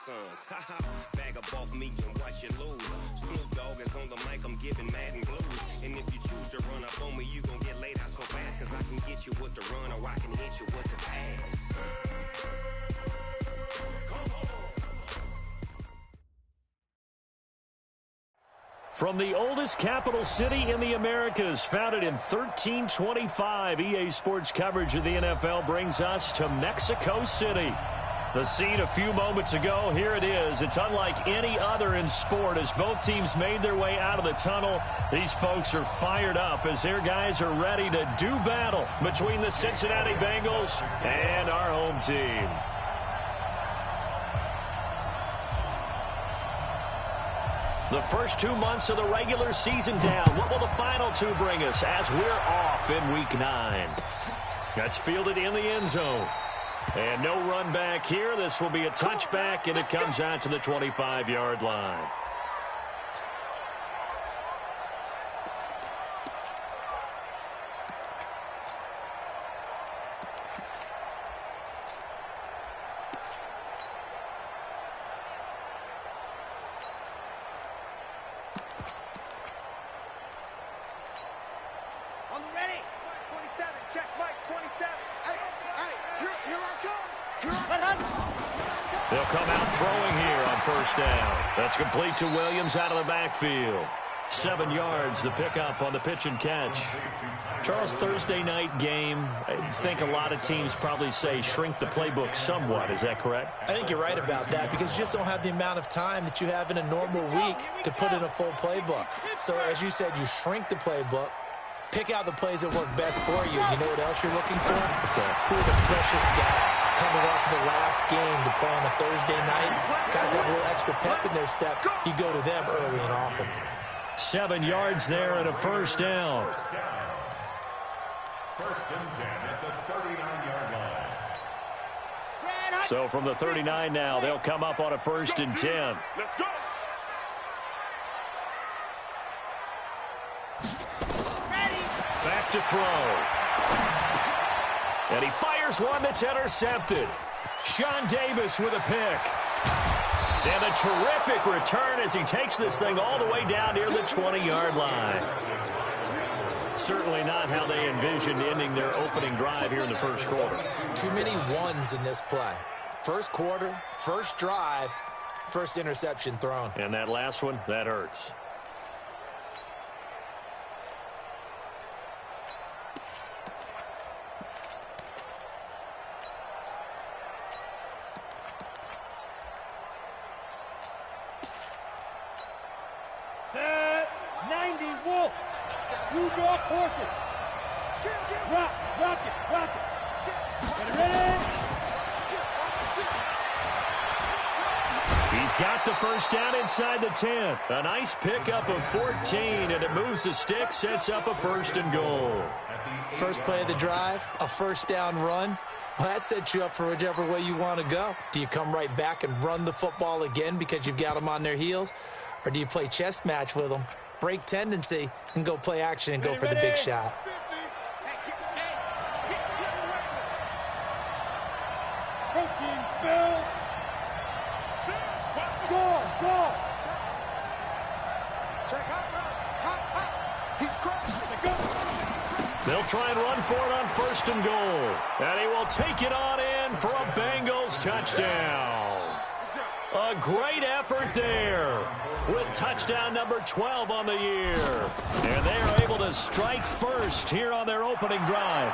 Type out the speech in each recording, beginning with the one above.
sons. Haha, bag up off me and watch you lose. Snoop Dogg is on the mic, I'm giving Madden blues. And if you choose to run up on me, you gon' get laid out so fast. Cause I can get you with the run or I can hit you with the pass. From the oldest capital city in the Americas, founded in 1325, EA Sports coverage of the NFL brings us to Mexico City. The scene a few moments ago, here it is. It's unlike any other in sport as both teams made their way out of the tunnel. These folks are fired up as their guys are ready to do battle between the Cincinnati Bengals and our home team. The first 2 months of the regular season down. What will the final two bring us as we're off in Week 9? That's fielded in the end zone. And no run back here. This will be a touchback, and it comes out to the 25-yard line. They'll come out throwing here on first down. That's complete to Williams out of the backfield. 7 yards, the pickup on the pitch and catch. Charles, Thursday night game, I think a lot of teams probably say shrink the playbook somewhat. Is that correct? I think you're right about that because you just don't have the amount of time that you have in a normal week to put in a full playbook. So as you said, you shrink the playbook. Pick out the plays that work best for you. You know what else you're looking for? Who are the freshest guys coming off the last game to play on a Thursday night? Guys have a little extra pep in their step. You go to them early and often. 7 yards there and a first down. First and 10 at the 39-yard line. So from the 39 now, they'll come up on a first and 10. Let's go. Back to throw. And he fires one that's intercepted. Sean Davis with a pick. And a terrific return as he takes this thing all the way down near the 20-yard line. Certainly not how they envisioned ending their opening drive here in the first quarter. Too many ones in this play. First quarter, first drive, first interception thrown. And that last one, that hurts. Set 90 Wolf. You draw Corker. Rock it. Get ready. He's got the first down inside the 10. A nice pickup of 14, and it moves the stick, sets up a first and goal. First play of the drive, a first down run. Well, that sets you up for whichever way you want to go. Do you come right back and run the football again because you've got them on their heels? Or do you play chess match with them, break tendency, and go play action and go for the big shot? Coaching spill. Go. Check out. He's crushed. They'll try and run for it on first and goal. And he will take it on in for a Bengals touchdown. A great effort there with touchdown number 12 on the year. And they are able to strike first here on their opening drive.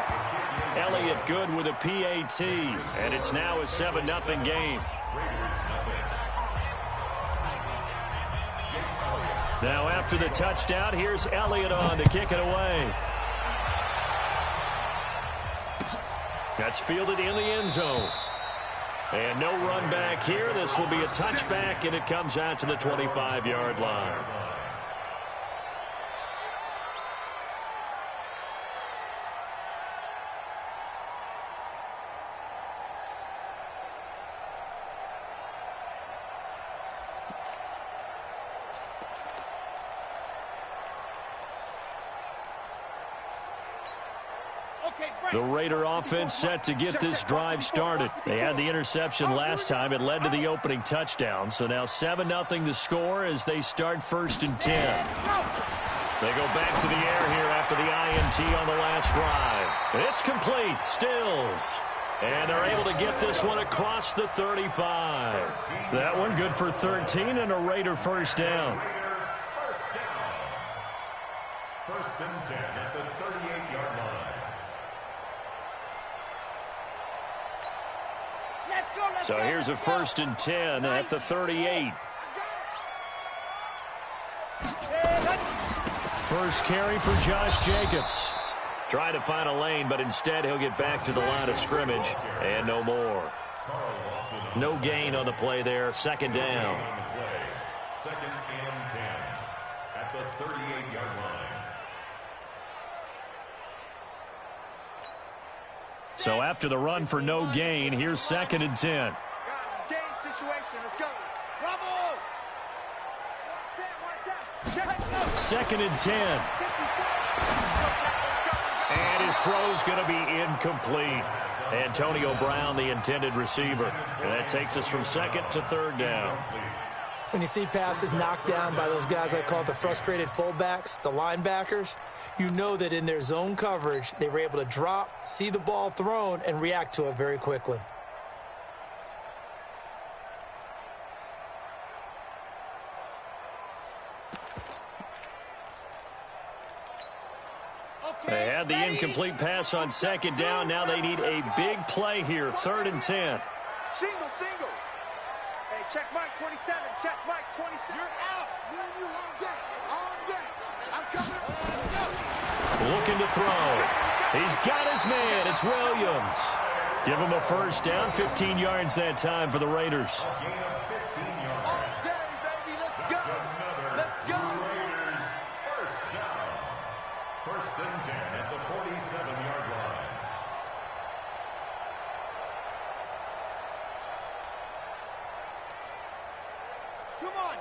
Elliott good with a PAT. And it's now a 7-0 game. Now after the touchdown, here's Elliott on to kick it away. That's fielded in the end zone. And no run back here. This will be a touchback, and it comes out to the 25-yard line. The Raider offense set to get this drive started. They had the interception last time. It led to the opening touchdown. So now 7-0 the score as they start 1st and 10. They go back to the air here after the INT on the last drive. It's complete. Stills. And they're able to get this one across the 35. That one good for 13 and a Raider first down. First and 10 at the 38-yard line. So here's a 1st and 10 at the 38. First carry for Josh Jacobs. Trying to find a lane, but instead he'll get back to the line of scrimmage and no more. No gain on the play there. 2nd down. 2nd and 10 at the 38-yard line. So after the run for no gain, here's 2nd and 10. Guys, game situation. Let's go. Bravo! 2nd and 10. And his throw's going to be incomplete. Antonio Brown, the intended receiver. And that takes us from 2nd to 3rd down. When you see passes knocked down by those guys I call the frustrated fullbacks, the linebackers, you know that in their zone coverage, they were able to drop, see the ball thrown, and react to it very quickly. They had the incomplete pass on 2nd down. Now they need a big play here. 3rd and 10. Single. Hey, check Mike 27. Check Mike 27. You're out. When you on deck. I'm coming. Looking to throw. He's got his man. It's Williams. Give him a 1st down. 15 yards that time for the Raiders.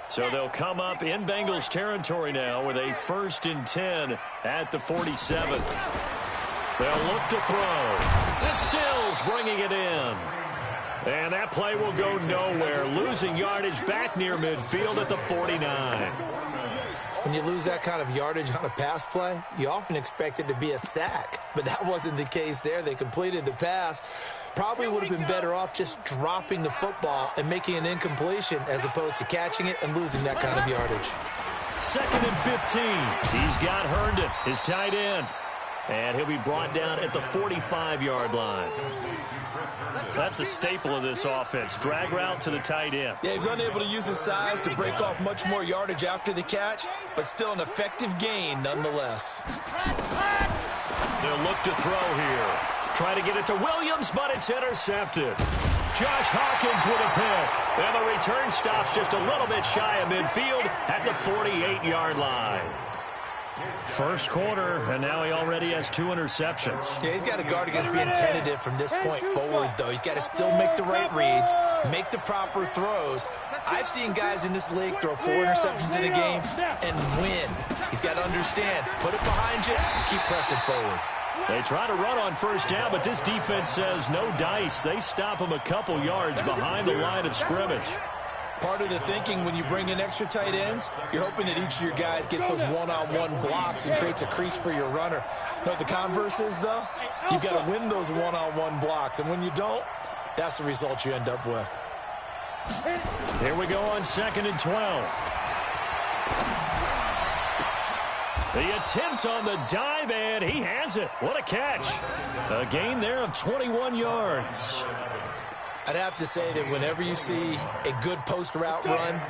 So they'll come up in Bengals territory now with a 1st and 10 at the 47. They'll look to throw. And Stills bringing it in. And that play will go nowhere. Losing yardage back near midfield at the 49. When you lose that kind of yardage on a pass play, you often expect it to be a sack. But that wasn't the case there. They completed the pass. Probably would have been better off just dropping the football and making an incompletion as opposed to catching it and losing that kind of yardage. 2nd and 15. He's got Herndon, his tight end. And he'll be brought down at the 45-yard line. That's a staple of this offense. Drag route to the tight end. Yeah, he's unable to use his size to break off much more yardage after the catch, but still an effective gain nonetheless. They'll look to throw here. Try to get it to Williams, but it's intercepted. Josh Hawkins with a pick. And the return stops just a little bit shy of midfield at the 48-yard line. First quarter, and now he already has 2 interceptions. Yeah, he's got to guard against being tentative from this point forward, though. He's got to still make the right reads, make the proper throws. I've seen guys in this league throw 4 interceptions in a game and win. He's got to understand, put it behind you and keep pressing forward. They try to run on 1st down, but this defense says no dice. They stop him a couple yards behind the line of scrimmage. Part of the thinking when you bring in extra tight ends, you're hoping that each of your guys gets those one-on-one blocks and creates a crease for your runner. You know what the converse is, though? You've got to win those one-on-one blocks, and when you don't, that's the result you end up with. Here we go on 2nd and 12. The attempt on the dive, and he has it. What a catch. A gain there of 21 yards. I'd have to say that whenever you see a good post route run,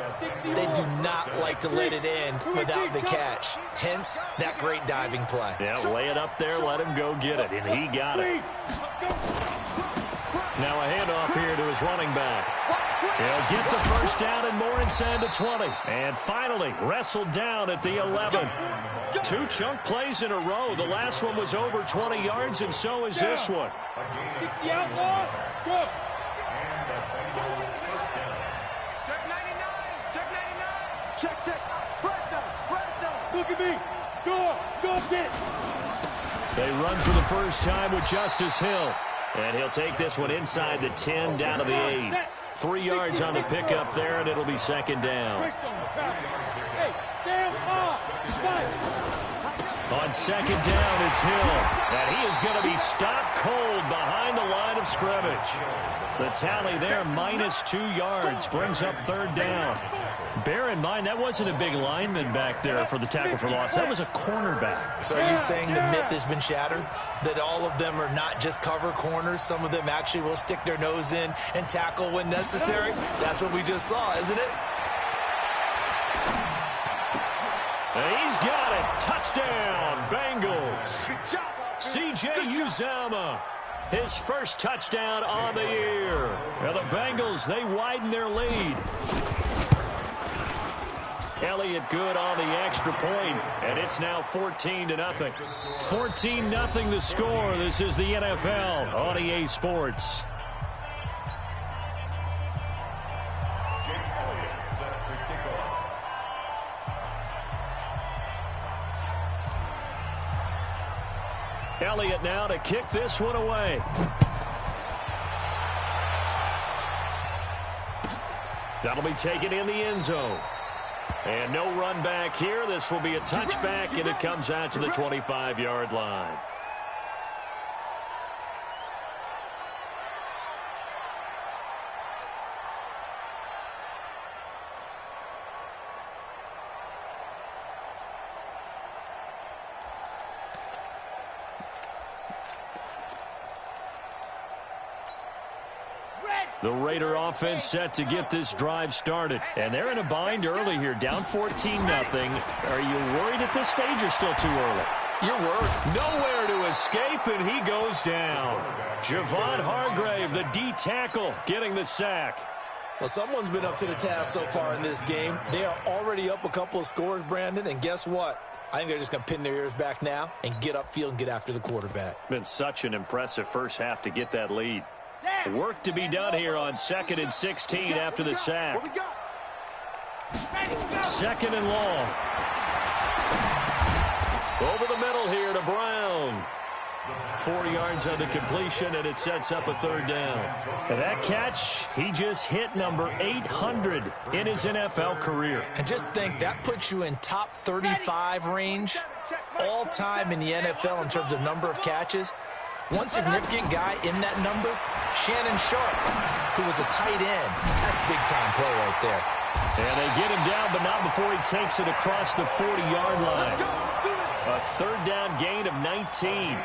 they do not like to let it end without the catch. Hence, that great diving play. Yeah, lay it up there, let him go get it, and he got it. Now a handoff here to his running back. He'll get the 1st down and more inside the 20. And finally, wrestled down at the 11. 2 chunk plays in a row. The last one was over 20 yards, and so is this one. 60 outlaw. Go. Check 99. Check 99. Check. Fred down. Look at me. Go get it. They run for the first time with Justice Hill. And he'll take this one inside the 10, down to the 8. 3 yards on the pickup there, and it'll be second down. On second down, it's Hill. And he is going to be stopped cold behind the line of scrimmage. The tally there, -2 yards, brings up third down. Bear in mind, that wasn't a big lineman back there for the tackle for loss. That was a cornerback. So are you saying the myth has been shattered? That all of them are not just cover corners? Some of them actually will stick their nose in and tackle when necessary? That's what we just saw, isn't it? And he's got it. Touchdown, Bengals. C.J. Uzomah, his first touchdown on the year. Now the Bengals, they widen their lead. Elliott good on the extra point, and it's now 14-0. 14-0 the score. This is the NFL on EA Sports. Elliott now to kick this one away. That'll be taken in the end zone. And no run back here. This will be a touchback, and it comes out to the 25-yard line. The Raider offense set to get this drive started. And they're in a bind early here, down 14-0. Are you worried at this stage or still too early? You're worried. Nowhere to escape, and he goes down. Javon Hargrave, the D tackle, getting the sack. Well, someone's been up to the task so far in this game. They are already up a couple of scores, Brandon, and guess what? I think they're just going to pin their ears back now and get upfield and get after the quarterback. Been such an impressive first half to get that lead. Work to be done here on 2nd and 16 after the sack. 2nd and long. Over the middle here to Brown. 4 yards on the completion, and it sets up a third down. And that catch, he just hit number 800 in his NFL career. And just think, that puts you in top 35 range all time in the NFL in terms of number of catches. One significant guy in that number, Shannon Sharp, who was a tight end. That's big-time play right there. And they get him down, but not before he takes it across the 40-yard line. A third down gain of 19.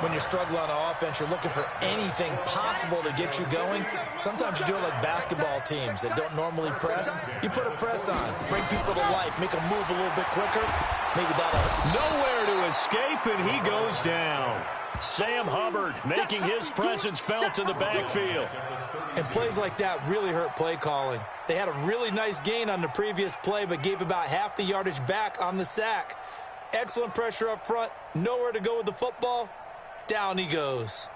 When you're struggling on offense, you're looking for anything possible to get you going. Sometimes you do it like basketball teams that don't normally press. You put a press on, bring people to life, make them move a little bit quicker. Maybe that'll... Nowhere to escape, and he goes down. Sam Hubbard making his presence felt in the backfield. And plays like that really hurt play calling. They had a really nice gain on the previous play, but gave about half the yardage back on the sack. Excellent pressure up front. Nowhere to go with the football. Down he goes.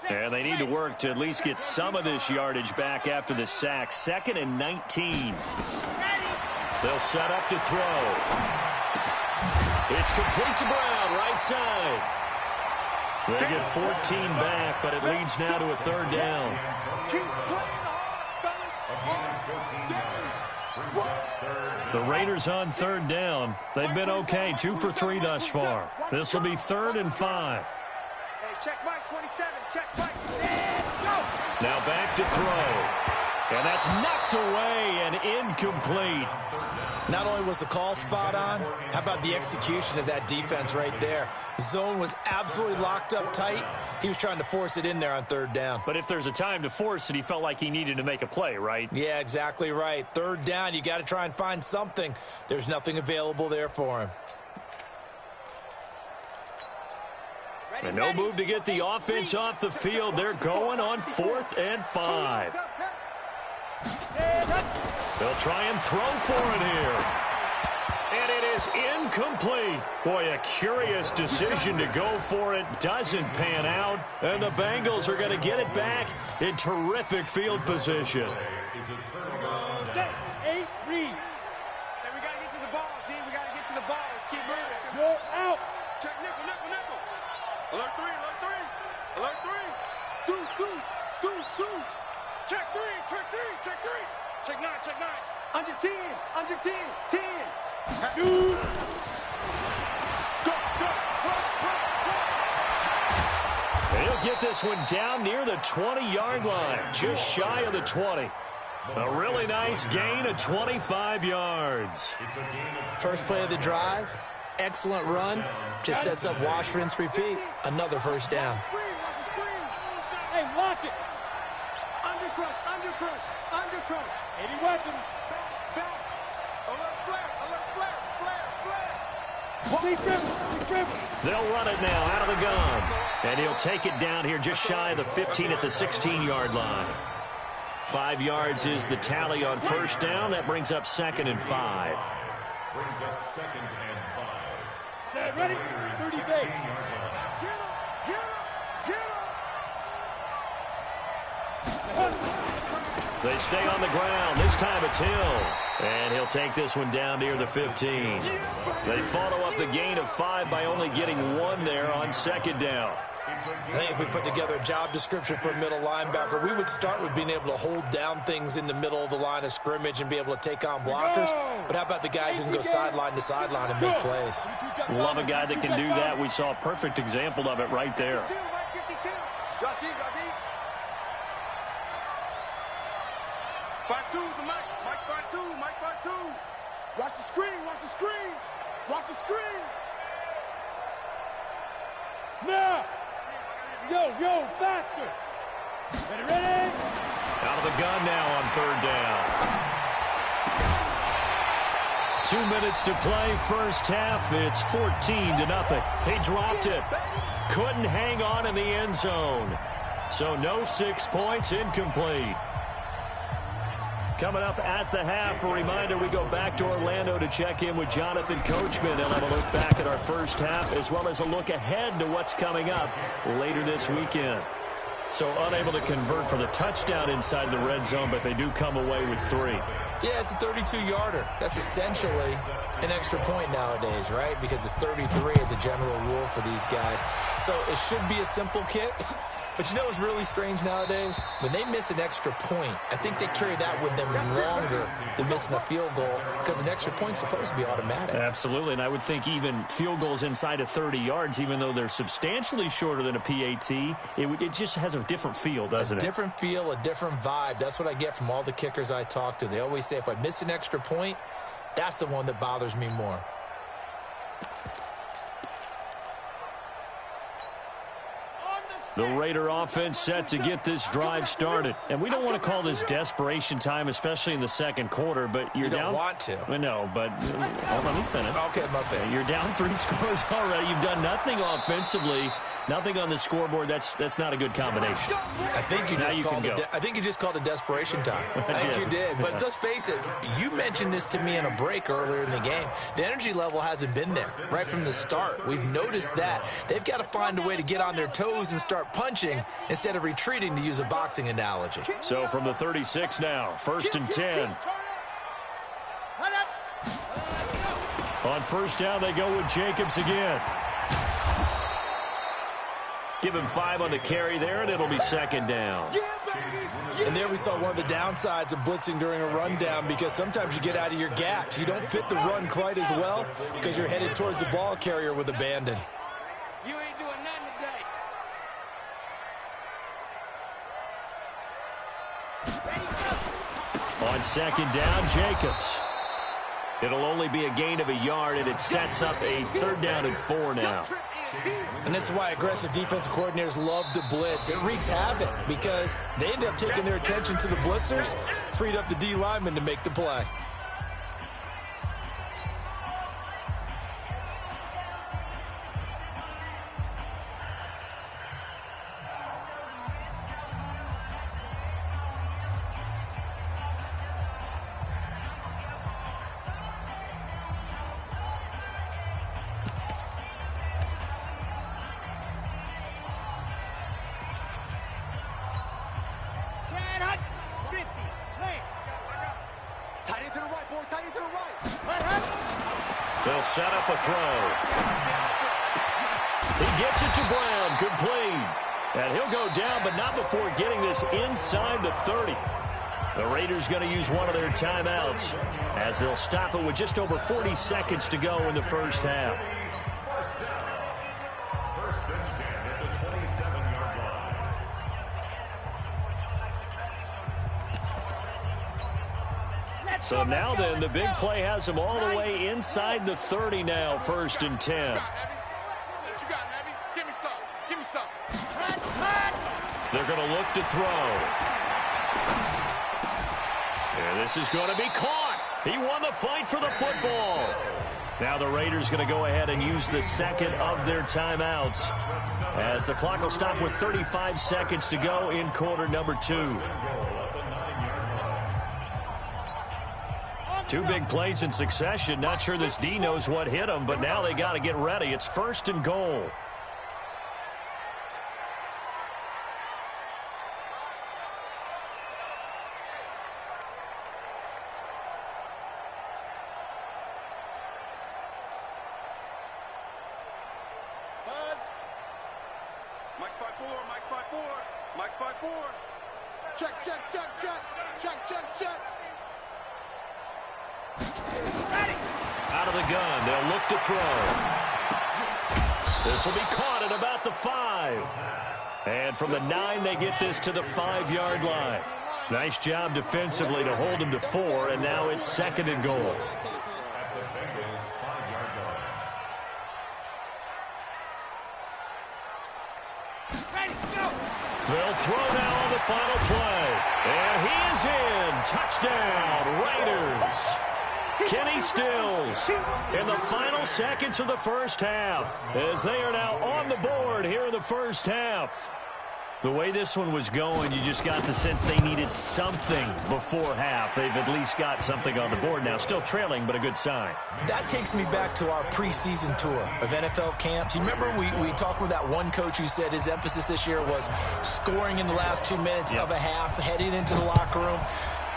And they need to work to at least get some of this yardage back after the sack. 2nd and 19. They'll set up to throw. It's complete to Brown, right side. They get 14 back, but it leads now to a third down. The Raiders on third down. They've been okay, 2 for 3 thus far. This will be 3rd and 5. Check Mike 27, check Mike, and go! Now back to throw. And that's knocked away and incomplete. Not only was the call spot on, how about the execution of that defense right there? Zone was absolutely locked up tight. He was trying to force it in there on third down. But if there's a time to force it, he felt like he needed to make a play, right? Yeah, exactly right. Third down, you got to try and find something. There's nothing available there for him. And no move to get the offense off the field. They're going on 4th and 5. They'll try and throw for it here. And it is incomplete. Boy, a curious decision to go for it. Doesn't pan out. And the Bengals are going to get it back in terrific field position. Alert 3, alert 3. Alert 3. Deuce, deuce, deuce, deuce. Check 3, check 3, check 3. Check 9, check 9. Under 10, under 10, 10. Shoot. Go, go, run, run, run. He'll get this one down near the 20-yard line, just shy of the 20. A really nice gain of 25 yards. First play of the drive, excellent run. Just sets up wash, rinse, repeat. Another first down. Watch the screen. Hey, lock it. Undercrush, undercrush, undercrush. 80 weapons. Back. Alert flare, alert flare, flare, flare. They'll run it now out of the gun. And he'll take it down here just shy of the 15 at the 16-yard line. 5 yards is the tally on first down. That brings up 2nd and 5. Brings up 2nd and 5. Set, ready? 30 base. Get him, get him, get him. They stay on the ground. This time it's Hill. And he'll take this one down near the 15. They follow up the gain of 5 by only getting 1 there on 2nd down. I think if we put together a job description for a middle linebacker, we would start with being able to hold down things in the middle of the line of scrimmage and be able to take on blockers. But how about the guys who can go sideline to sideline and make plays? Love a guy that can do that. We saw a perfect example of it right there. Drop deep, drop deep. 5-2, the Mike. Mike 5-2, Mike 5-2. Watch the screen, watch the screen. Watch the screen. Now. Yo, faster. Ready? Out of the gun now on 3rd down. 2 minutes to play, first half. It's 14-0. He dropped it. Couldn't hang on in the end zone. So no 6 points, incomplete. Coming up at the half, a reminder, we go back to Orlando to check in with Jonathan Coachman. He'll have a look back at our first half as well as a look ahead to what's coming up later this weekend. So unable to convert for the touchdown inside the red zone, but they do come away with 3. Yeah, it's a 32-yarder. That's essentially an extra point nowadays, right? Because it's 33 as a general rule for these guys. So it should be a simple kick. But you know what's really strange nowadays? When they miss an extra point, I think they carry that with them longer than missing a field goal because an extra point's supposed to be automatic. Absolutely, and I would think even field goals inside of 30 yards, even though they're substantially shorter than a PAT, it just has a different feel, doesn't it? A different feel, a different vibe. That's what I get from all the kickers I talk to. They always say if I miss an extra point, that's the one that bothers me more. The Raider offense set to get this drive started. And we don't want to call this desperation time, especially in the second quarter, but you're down. You don't want to. No, but let me finish. Okay, my bad. You're down 3 scores already. You've done nothing offensively, nothing on the scoreboard. That's not a good combination. I think you just called it desperation time. I think you did. But let's face it, you mentioned this to me in a break earlier in the game. The energy level hasn't been there right from the start. We've noticed that. They've got to find a way to get on their toes and start punching instead of retreating, to use a boxing analogy. So from the 36 now, 1st and 10. On first down, they go with Jacobs again. Give him 5 on the carry there, and it'll be 2nd down. And there we saw one of the downsides of blitzing during a rundown, because sometimes you get out of your gaps. You don't fit the run quite as well because you're headed towards the ball carrier with abandon. You ain't doing nothing today. On 2nd down, Jacobs. It'll only be a gain of 1 yard, and it sets up a 3rd down and 4 now. And this is why aggressive defensive coordinators love to blitz. It wreaks havoc because they end up taking their attention to the blitzers, freed up the D lineman to make the play. They'll set up a throw. He gets it to Brown, complete. And he'll go down, but not before getting this inside the 30. The Raiders going to use one of their timeouts as they'll stop it with just over 40 seconds to go in the first half. First and 10 at the 27-yard line. So now then, the big play has them all the way inside the 30 now, first and 10. What you got, Heavy? Give me some. Give me some. They're going to look to throw. And this is going to be caught. He won the fight for the football. Now the Raiders going to go ahead and use the second of their timeouts as the clock will stop with 35 seconds to go in quarter number 2. Two big plays in succession. Not sure this D knows what hit him, but now they got to get ready. It's first and goal. Mike's 5-4, Mike's 5-4, Mike's 5-4. Check, check, check, check, check, check, check. Out of the gun, they'll look to throw. This will be caught at about the 5. And from the 9, they get this to the 5-yard line. Nice job defensively to hold them to 4, and now it's second and goal. They'll throw now on the final play. And he is in. Touchdown, Raiders. Kenny Stills in the final seconds of the first half as they are now on the board here in the first half. The way this one was going, you just got the sense they needed something before half. They've at least got something on the board now. Still trailing, but a good sign. That takes me back to our preseason tour of NFL camps. You remember we talked with that one coach who said his emphasis this year was scoring in the last 2 minutes of a half, heading into the locker room.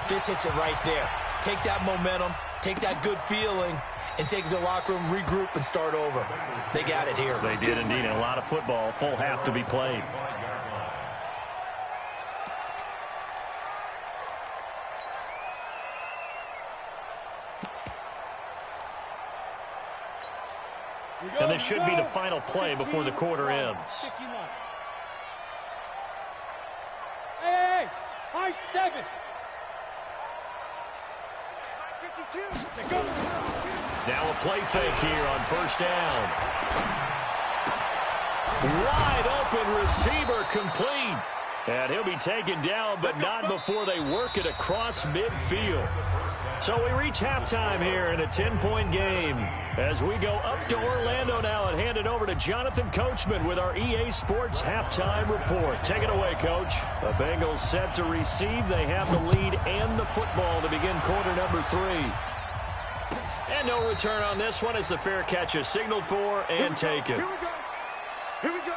This hits it right there. Take that momentum, take that good feeling, and take it to the locker room, regroup, and start over. They got it here. They did indeed. A lot of football, full half to be played. And this should be the final play before the quarter ends. Hey, high 7. Now a play fake here on first down. Wide open receiver complete. And he'll be taken down, but not before they work it across midfield. So we reach halftime here in a 10-point game as we go up to Orlando now and hand it over to Jonathan Coachman with our EA Sports Halftime Report. Take it away, Coach. The Bengals set to receive. They have the lead and the football to begin quarter number 3. And no return on this one as the fair catch is signaled for and taken. Here we go. Here we go.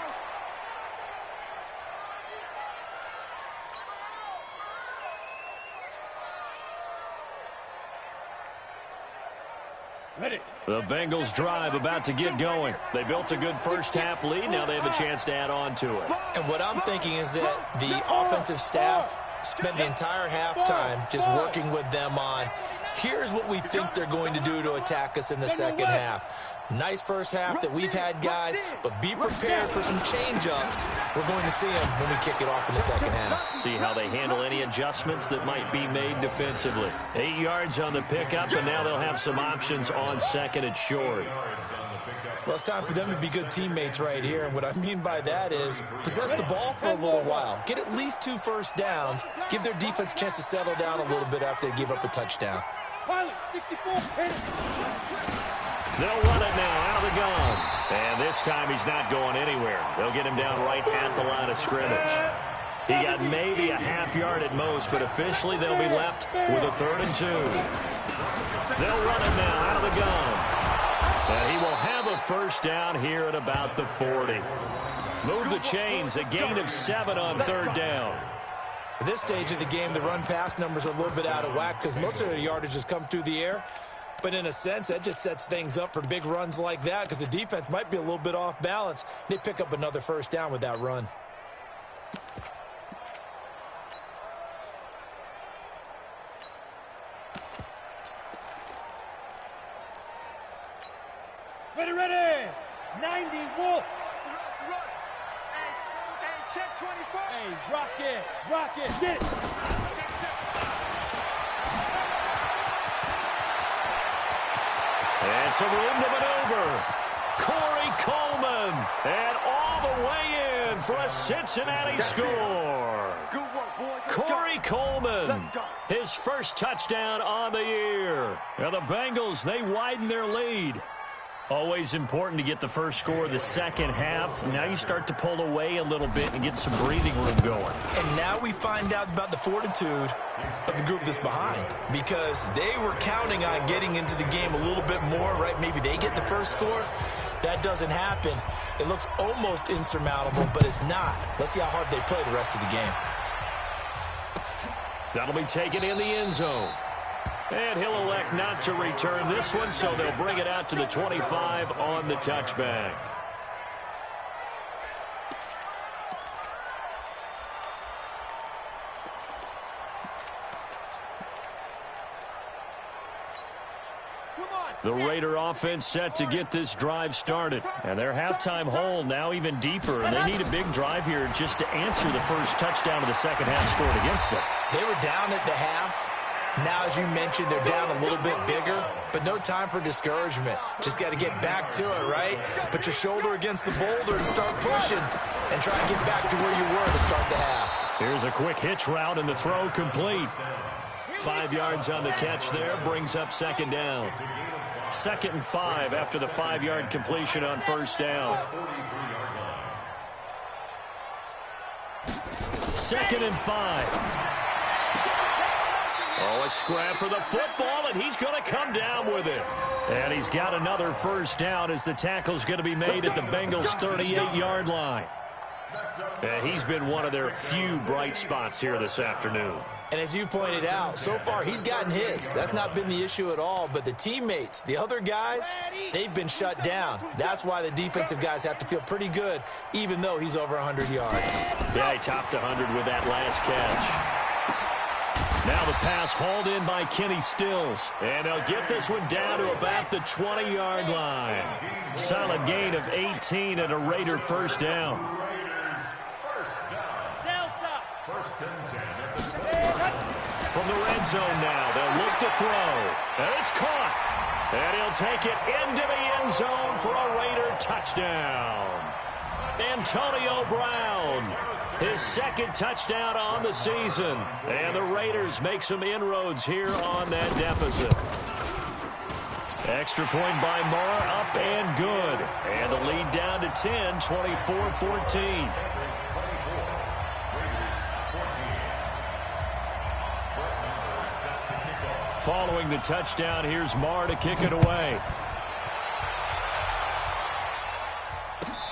The Bengals drive about to get going. They built a good first half lead. Now they have a chance to add on to it. And what I'm thinking is that the offensive staff spent the entire halftime just working with them on, here's what we think they're going to do to attack us in the second half. Nice first half that we've had, guys, but be prepared for some change-ups. We're going to see them when we kick it off in the second half. See how they handle any adjustments that might be made defensively. 8 yards on the pickup, and now they'll have some options on second and short. Well, it's time for them to be good teammates right here, and what I mean by that is possess the ball for a little while. Get at least 2 first downs. Give their defense a chance to settle down a little bit after they give up a touchdown. Pilot, 64, hit it. They'll run it now out of the gun. And this time he's not going anywhere. They'll get him down right at the line of scrimmage. He got maybe a half yard at most, but officially they'll be left with a 3rd and 2. They'll run it now out of the gun. And he will have a first down here at about the 40. Move the chains, a gain of 7 on 3rd down. At this stage of the game, the run-pass numbers are a little bit out of whack because most of their yardage has come through the air. But in a sense, that just sets things up for big runs like that because the defense might be a little bit off balance. They pick up another first down with that run. Ready. 90 Wolf. Run. Hey, check 24. Hey, rock it. Get it. And some room to maneuver. Corey Coleman. And all the way in for a Cincinnati score. Good work, boys. Corey Coleman. His first touchdown on the year. Now the Bengals, they widen their lead. Always important to get the first score of the second half. Now you start to pull away a little bit and get some breathing room going. And now we find out about the fortitude of the group that's behind because they were counting on getting into the game a little bit more, right? Maybe they get the first score. That doesn't happen. It looks almost insurmountable, but it's not. Let's see how hard they play the rest of the game. That'll be taken in the end zone. And he'll elect not to return this one, so they'll bring it out to the 25 on the touchback. The Raider offense set to get this drive started. And their halftime hole now even deeper. And they need a big drive here just to answer the first touchdown of the second half scored against them. They were down at the half. Now, as you mentioned, they're down a little bit bigger, but no time for discouragement. Just got to get back to it, right? Put your shoulder against the boulder and start pushing and try and get back to where you were to start the half. Here's a quick hitch route and the throw complete. 5 yards on the catch there, brings up second down. 2nd and 5 after the 5-yard completion on first down. 2nd and 5. Oh, a scrap for the football, and he's going to come down with it. And he's got another first down as the tackle's going to be made at the Bengals' 38-yard line. And he's been one of their few bright spots here this afternoon. And as you pointed out, so far he's gotten his. That's not been the issue at all. But the teammates, the other guys, they've been shut down. That's why the defensive guys have to feel pretty good, even though he's over 100 yards. Yeah, he topped 100 with that last catch. Now the pass hauled in by Kenny Stills. And they'll get this one down to about the 20-yard line. Solid gain of 18 and a Raider first down. From the red zone now, they'll look to throw. And it's caught. And he'll take it into the end zone for a Raider touchdown. Antonio Brown, his second touchdown on the season. And the Raiders make some inroads here on that deficit. Extra point by Moore, up and good. And the lead down to 10, 24-14. Following the touchdown, here's Marr to kick it away.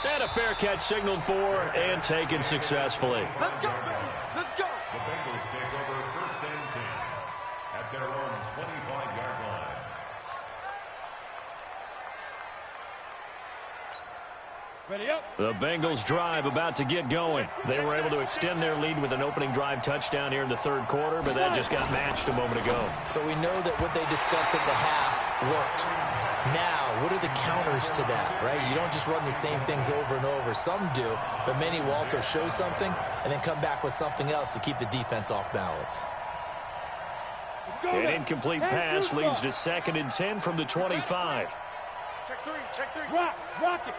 And a fair catch signaled for and taken successfully. Let's go. Let's go. The Bengals take over 1st and 10 at their own 25-yard line. Ready up. The Bengals drive about to get going. They were able to extend their lead with an opening drive touchdown here in the third quarter, but that just got matched a moment ago. So we know that what they discussed at the half worked. Now, what are the counters to that, right? You don't just run the same things over and over. Some do, but many will also show something and then come back with something else to keep the defense off balance. An incomplete pass leads to 2nd and 10 from the 25. Check three. Rock it.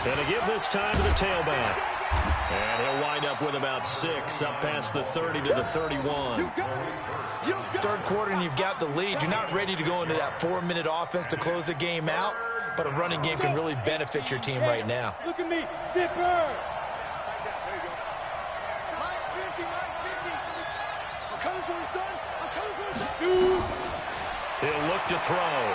And to give this time to the tailback. And he'll wind up with about 6, up past the 30 to the 31. Third quarter and you've got the lead. You're not ready to go into that 4-minute offense to close the game out, but a running game can really benefit your team right now. Look at me, zipper. I'm coming for you, son. He'll look to throw.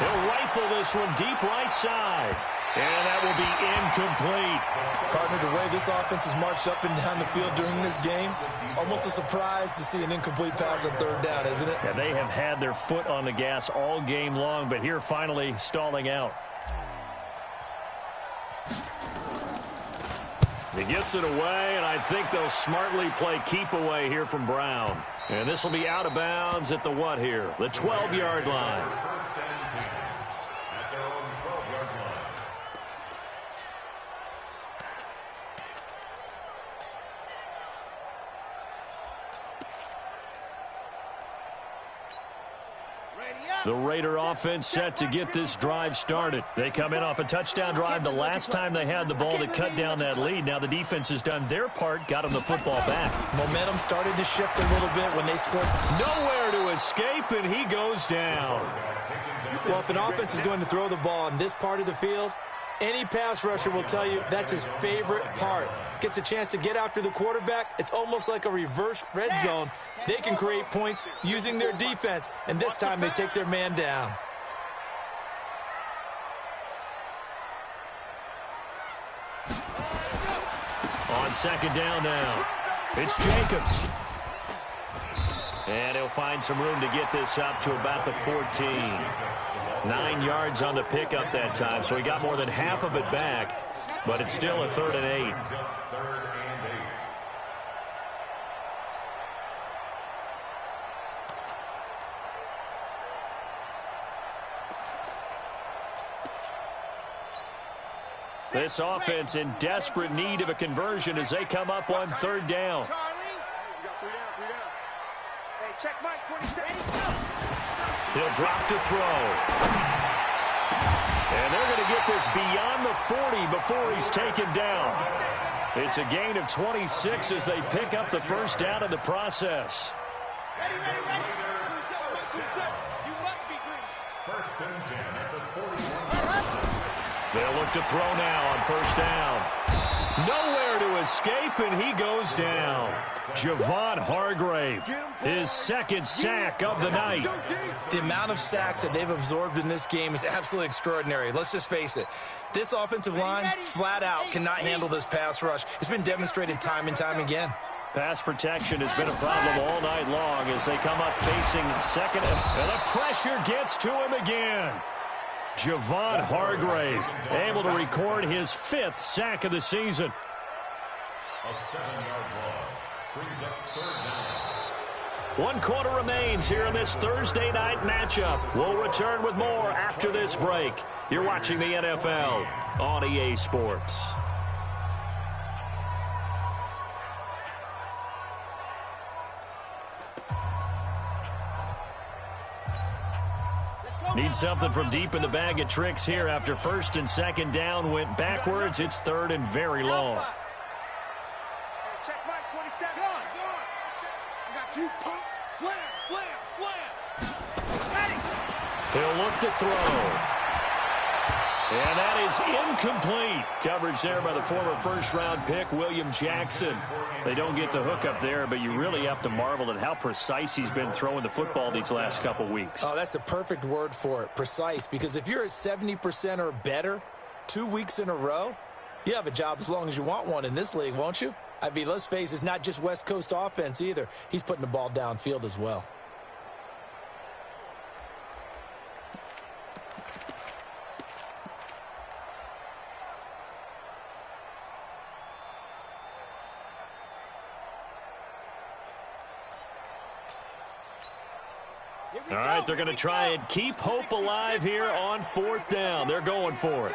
He'll rifle this one deep right side. And that will be incomplete. Partner, the way this offense has marched up and down the field during this game, it's almost a surprise to see an incomplete pass on third down, isn't it? Yeah, they have had their foot on the gas all game long, but here finally stalling out. He gets it away, and I think they'll smartly play keep away here from Brown. And this will be out of bounds at the what here? The 12-yard line. At their own 12-yard line. The Raider offense set to get this drive started. They come in off a touchdown drive the last time they had the ball to cut down that lead. Now the defense has done their part, got them the football back. Momentum started to shift a little bit when they scored. Nowhere to escape, and he goes down. Well, if an offense is going to throw the ball in this part of the field, any pass rusher will tell you that's his favorite part. Gets a chance to get after the quarterback. It's almost like a reverse red zone. They can create points using their defense, and this time they take their man down. On second down now, it's Jacobs. And he'll find some room to get this up to about the 14. 9 yards on the pickup that time, so he got more than half of it back, but it's still a 3rd and 8. This offense in desperate need of a conversion as they come up on 3rd down. Check Mike, 27. He'll drop to throw. And they're going to get this beyond the 40 before he's taken down. It's a gain of 26 as they pick up the first down in the process. Ready. You must be dreaming. First and 10 at the 41. They'll look to throw now on first down. Nowhere to escape, and he goes down. Javon Hargrave, his 2nd sack of the night. The amount of sacks that they've absorbed in this game is absolutely extraordinary. Let's just face it. This offensive line, flat out, cannot handle this pass rush. It's been demonstrated time and time again. Pass protection has been a problem all night long as they come up facing second. And the pressure gets to him again. Javon Hargrave able to record his 5th sack of the season. A 7-yard loss brings up 3rd down. 1 quarter remains here in this Thursday night matchup. We'll return with more after this break. You're watching the NFL on EA Sports. Need something from deep in the bag of tricks here after 1st and 2nd down went backwards. It's 3rd and very long. Check Mike, 27. I got you. Pump. Slam. He'll look to throw. And that is incomplete. Coverage there by the former first-round pick, William Jackson. They don't get the hook up there, but you really have to marvel at how precise he's been throwing the football these last couple weeks. Oh, that's the perfect word for it, precise, because if you're at 70% or better 2 weeks in a row, you have a job as long as you want one in this league, won't you? I mean, let's face it, it's not just West Coast offense either. He's putting the ball downfield as well. All right, they're going to try and keep hope alive here on 4th down. They're going for it.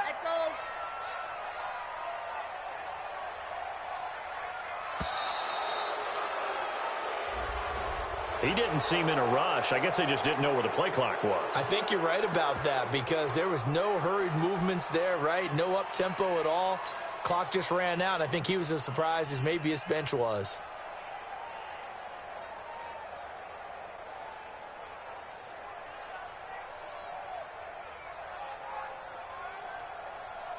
He didn't seem in a rush. I guess they just didn't know where the play clock was. I think you're right about that because there was no hurried movements there, right? No up-tempo at all. Clock just ran out. I think he was as surprised as maybe his bench was.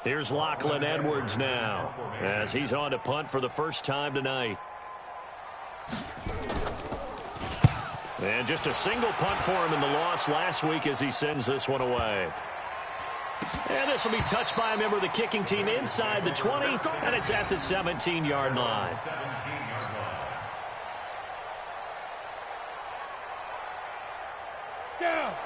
Here's Lachlan Edwards now as he's on to punt for the first time tonight. And just a single punt for him in the loss last week as he sends this one away. And this will be touched by a member of the kicking team inside the 20, and it's at the 17-yard line.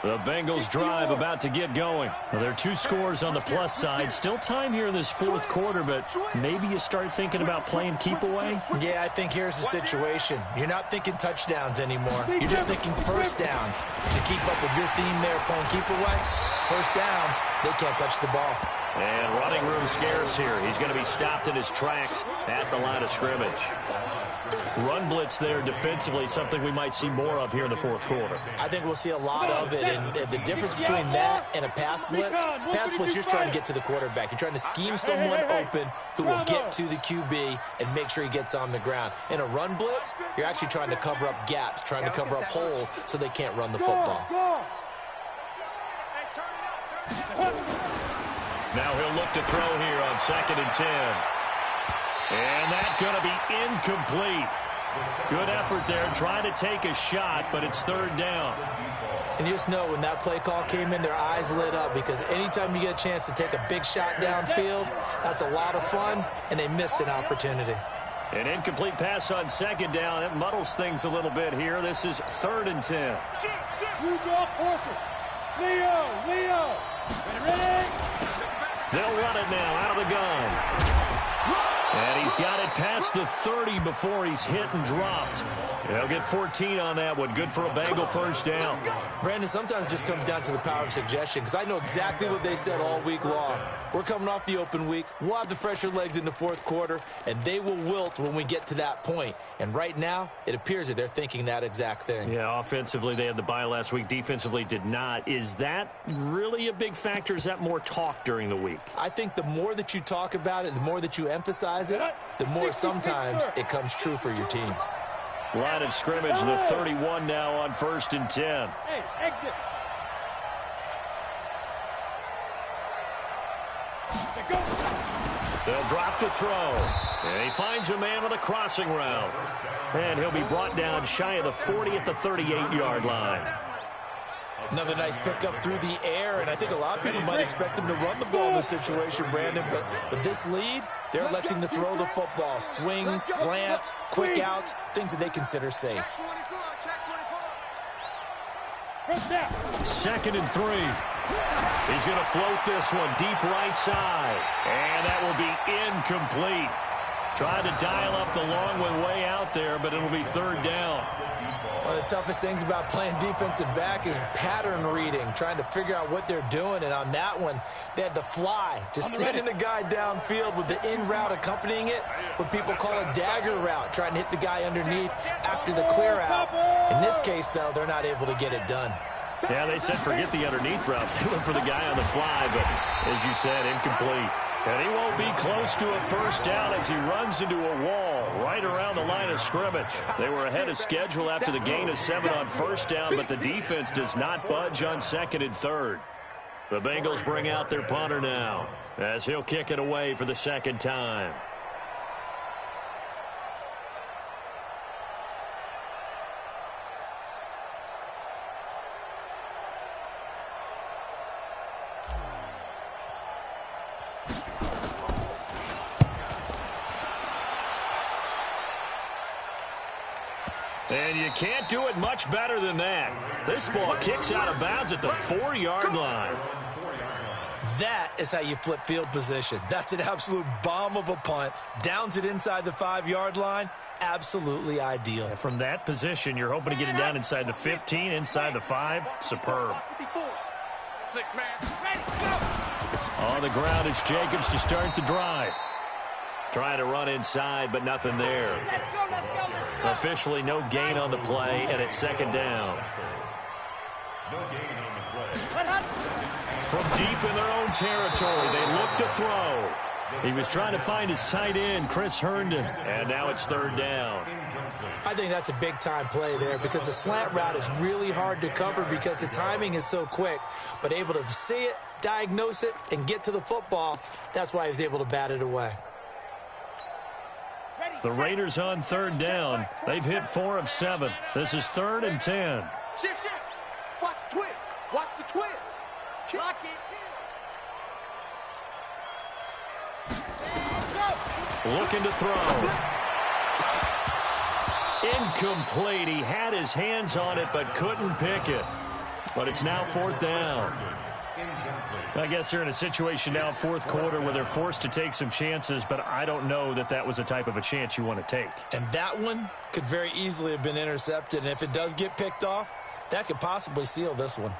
The Bengals drive about to get going. Well, there are 2 scores on the plus side. Still time here in this fourth quarter, but maybe you start thinking about playing keep away? Yeah, I think here's the situation. You're not thinking touchdowns anymore. You're just thinking first downs. To keep up with your theme there, playing keep away, first downs, they can't touch the ball. And running room scarce here. He's going to be stopped in his tracks at the line of scrimmage. Run blitz there defensively, something we might see more of here in the fourth quarter. I think we'll see a lot of it, and the difference between that and a pass blitz, you're trying to get to the quarterback. You're trying to scheme someone open who will get to the QB and make sure he gets on the ground. In a run blitz, you're actually trying to cover up gaps, trying to cover up holes so they can't run the football. Now he'll look to throw here on 2nd and 10. And that's going to be incomplete. Good effort there, trying to take a shot, but it's 3rd down. And you just know when that play call came in, their eyes lit up, because anytime you get a chance to take a big shot downfield, that's a lot of fun, and they missed an opportunity. An incomplete pass on 2nd down. It muddles things a little bit here. This is 3rd and 10. Leo. Ready? They'll run it now out of the gun. And he's got it past the 30 before he's hit and dropped. They'll get 14 on that one. Good for a Bengal first down. Brandon, sometimes it just comes down to the power of suggestion, because I know exactly what they said all week long. We're coming off the open week. We'll have the fresher legs in the fourth quarter, and they will wilt when we get to that point. And right now, it appears that they're thinking that exact thing. Yeah, offensively, they had the bye last week. Defensively, did not. Is that really a big factor? Is that more talk during the week? I think the more that you talk about it, the more that you emphasize it, the more sometimes it comes true for your team. Line of scrimmage, the 31 now on 1st and 10. Hey, exit. They'll drop to throw. And he finds a man with a crossing route. And he'll be brought down shy of the 40 at the 38-yard line. Another nice pickup through the air, and I think a lot of people might expect him to run the ball in this situation, Brandon, but with this lead, they're electing to throw the football. Swings, slants, quick outs, things that they consider safe. 2nd and 3. He's going to float this one deep right side, and that will be incomplete. Trying to dial up the long one way out there, but it'll be 3rd down. One of the toughest things about playing defensive back is pattern reading, trying to figure out what they're doing. And on that one, they had the fly, just sending the guy downfield with the in route accompanying it, what people call a dagger route, trying to hit the guy underneath after the clear out. In this case, though, they're not able to get it done. Yeah, they said forget the underneath route. They went for the guy on the fly, but as you said, incomplete. And he won't be close to a first down as he runs into a wall right around the line of scrimmage. They were ahead of schedule after the gain of 7 on first down, but the defense does not budge on 2nd and 3rd. The Bengals bring out their punter now as he'll kick it away for the 2nd time. And you can't do it much better than that. This ball kicks out of bounds at the 4-yard line. That is how you flip field position. That's an absolute bomb of a punt. Downs it inside the 5-yard line. Absolutely ideal. From that position, you're hoping to get it down inside the 15, inside the 5. Superb. 6 man. Ready, go. On the ground, it's Jacobs to start the drive. Trying to run inside, but nothing there. Let's go, let's go, let's go. Officially no gain on the play, and it's 2nd down. No gain on the play. From deep in their own territory, they look to throw. He was trying to find his tight end, Chris Herndon, and now it's 3rd down. I think that's a big-time play there, because the slant route is really hard to cover because the timing is so quick. But able to see it, diagnose it, and get to the football, that's why he was able to bat it away. The Raiders on 3rd down. They've hit 4 of 7. This is 3rd and 10. Shift. Watch the twist. Watch the twist. Lock it. Looking to throw. Incomplete. He had his hands on it but couldn't pick it. But it's now 4th down. I guess they're in a situation now, 4th quarter, where they're forced to take some chances, but I don't know that that was the type of a chance you want to take. And that one could very easily have been intercepted. And if it does get picked off, that could possibly seal this one.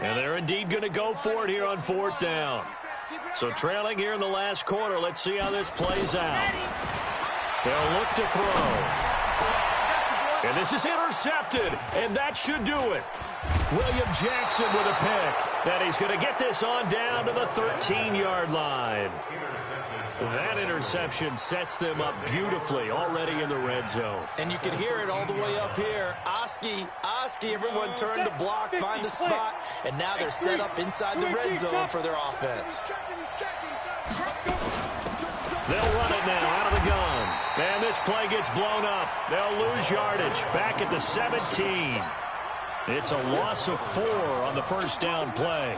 And they're indeed going to go for it here on 4th down. So trailing here in the last quarter. Let's see how this plays out. They'll look to throw. And this is intercepted, and that should do it. William Jackson with a pick. And he's going to get this on down to the 13-yard line. That interception sets them up beautifully already in the red zone. And you can hear it all the way up here. Oski, everyone turned to block, find a spot, and now they're set up inside the red zone for their offense. They'll run it now out of the gun. And this play gets blown up. They'll lose yardage back at the 17. It's a loss of 4 on the first down play.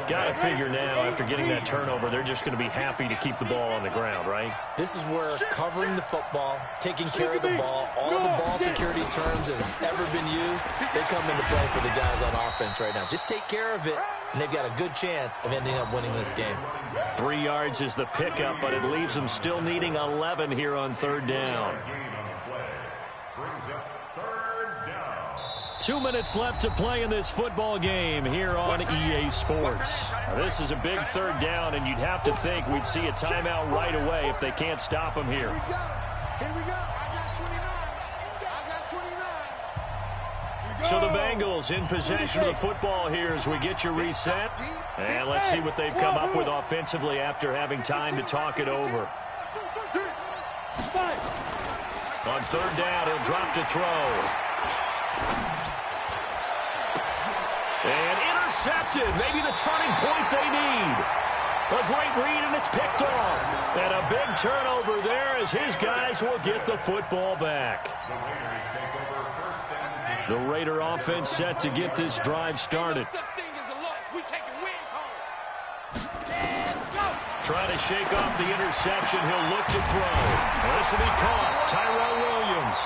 Got to figure now, after getting that turnover, they're just going to be happy to keep the ball on the ground, right? This is where covering the football, taking care of the ball, all the ball security terms that have ever been used, they come into play for the guys on offense right now. Just take care of it, and they've got a good chance of ending up winning this game. 3 yards is the pickup, but it leaves them still needing 11 here on 3rd down. 2 minutes left to play in this football game here on EA Sports. Now, this is a big 3rd down, and you'd have to think we'd see a timeout right away if they can't stop him here. Here we go. I got 29. So the Bengals in possession of the football here as we get you reset. And let's see what they've come up with offensively after having time to talk it over. On 3rd down, he'll drop to throw. And intercepted. Maybe the turning point they need. A great read, and it's picked off. And a big turnover there as his guys will get the football back. The Raider offense set to get this drive started. Trying to shake off the interception. He'll look to throw. This will be caught. Tyrell Williams.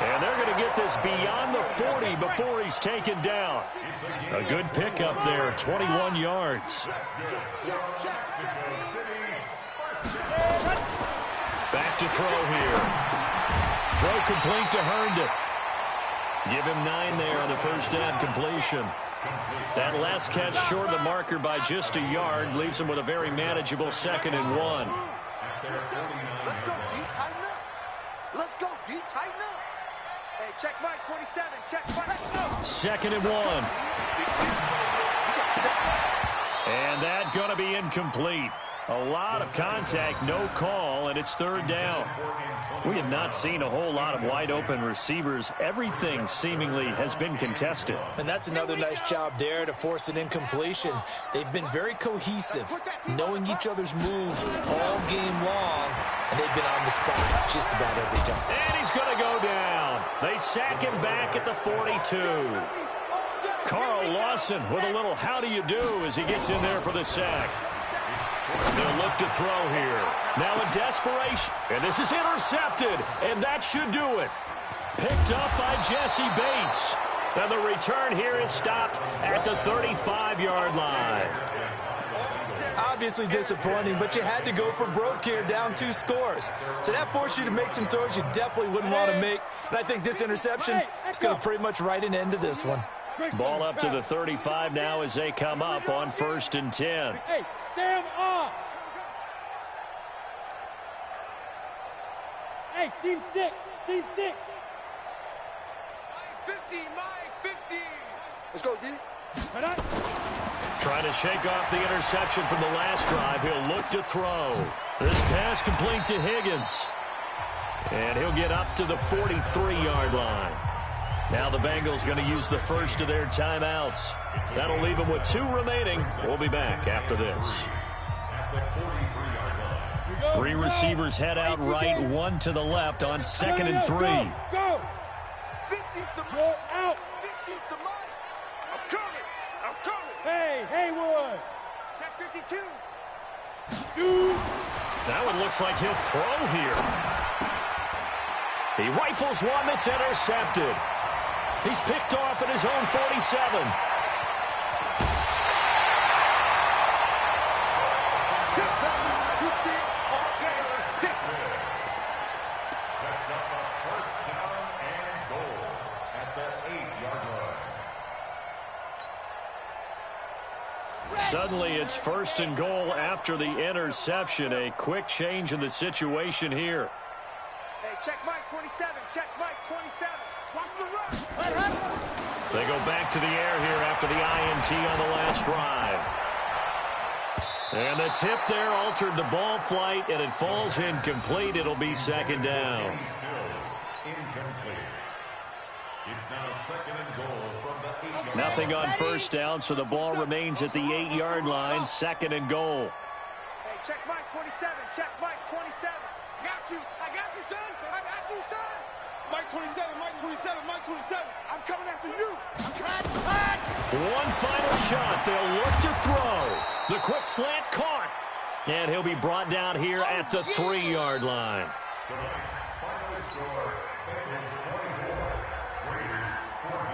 And they're going to get this beyond the 40 before he's taken down. A good pickup there, 21 yards. Back to throw here. Throw complete to Herndon. Give him 9 there on the first down completion. That last catch short of the marker by just a yard leaves him with a very manageable 2nd and 1. Let's go, D. Tighten up. Let's go, D. Tighten up. Hey, check Mike, 27. Check Mike. 2nd and 1. And that going to be incomplete. A lot of contact, no call, and it's 3rd down. We have not seen a whole lot of wide-open receivers. Everything seemingly has been contested. And that's another nice job there to force an incompletion. They've been very cohesive, knowing each other's moves all game long, and they've been on the spot just about every time. And he's going to go down. They sack him back at the 42. Carl Lawson with a little how do you do as he gets in there for the sack. They'll look to throw here. Now in desperation. And this is intercepted. And that should do it. Picked up by Jesse Bates. And the return here is stopped at the 35-yard line. Obviously disappointing, but you had to go for broke here, down 2 scores. So that forced you to make some throws you definitely wouldn't want to make. And I think this interception is going to pretty much write an end to this one. Ball up to the 35 now as they come up on 1st and 10. Hey, Sam off. Hey, seam 6. Seam 6. 50, my 50. Let's go, D. Trying to shake off the interception from the last drive. He'll look to throw. This pass complete to Higgins. And he'll get up to the 43-yard line. Now the Bengals going to use the first of their timeouts. That'll leave them with 2 remaining. We'll be back after this. 3 receivers head out right, 1 to the left on 2nd and 3. Go! 50's the ball out. keep the mic. I'm coming. I'm coming. Hey, Haywood. Check 52. Shoot. That one looks like he'll throw here. He rifles one that's intercepted. He's picked off at his own 47. Sets up a first down and goal at the 8-yard line. Suddenly it's first and goal after the interception. A quick change in the situation here. Hey, check Mike 27. Check Mike 27. Watch the run. They go back to the air here after the INT on the last drive. And the tip there altered the ball flight, and it falls incomplete. It'll be second down. Incomplete. It's now second and goal from the 8-yard line. Nothing on first down, so the ball remains at the 8-yard line, second and goal. Hey, check Mike 27. Check Mike 27. Got you. I got you, son. I got you, son. Mike 27, Mike 27, Mike 27. I'm coming after you. I'm trying to find. One final shot. They'll look to throw. The quick slant caught. And he'll be brought down here at the 3-yard line. Tonight's final score, Bengals 24, Raiders 14.